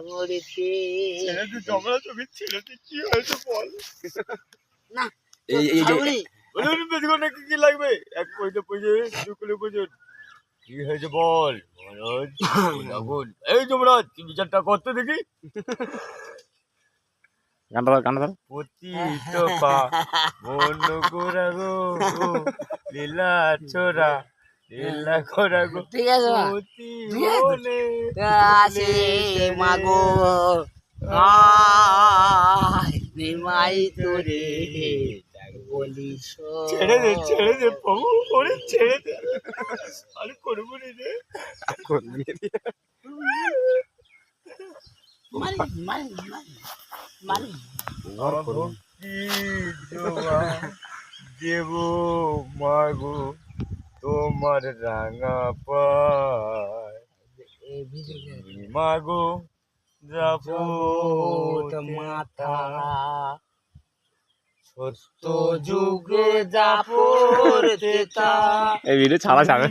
মরতে ছেলেটি জমরা চোখে ছেলেটি কি হয়েছে বল না এই এই যে বলুন বেশি করে নাকি কি লাগবে এক পয়সা দুকুলে পয়সা কি হয়েছে বল মহারাজ আগুন এই যমরাজ তুই বিচারটা করতে দেখি গানটা পতিতপা মন গোরা গো লীলা ছোরা লীলা করা গো ঠিক আছে মা। পতি ঠিক আছে। বলে আসে মাগো নিমাই তোরে বলিস ছেড়ে দে প্রভু ওরে ছেড়ে দে আরে করবো রে মারি মারি মারি মারি আমার ভক্তি জোয়া দেব মাগো তোমার রাঙা পায় এই ভিজে মাগো যাবো মাথা সত্য যুগে যাপর তেতা এই ভিডিও ছাড়া যাবে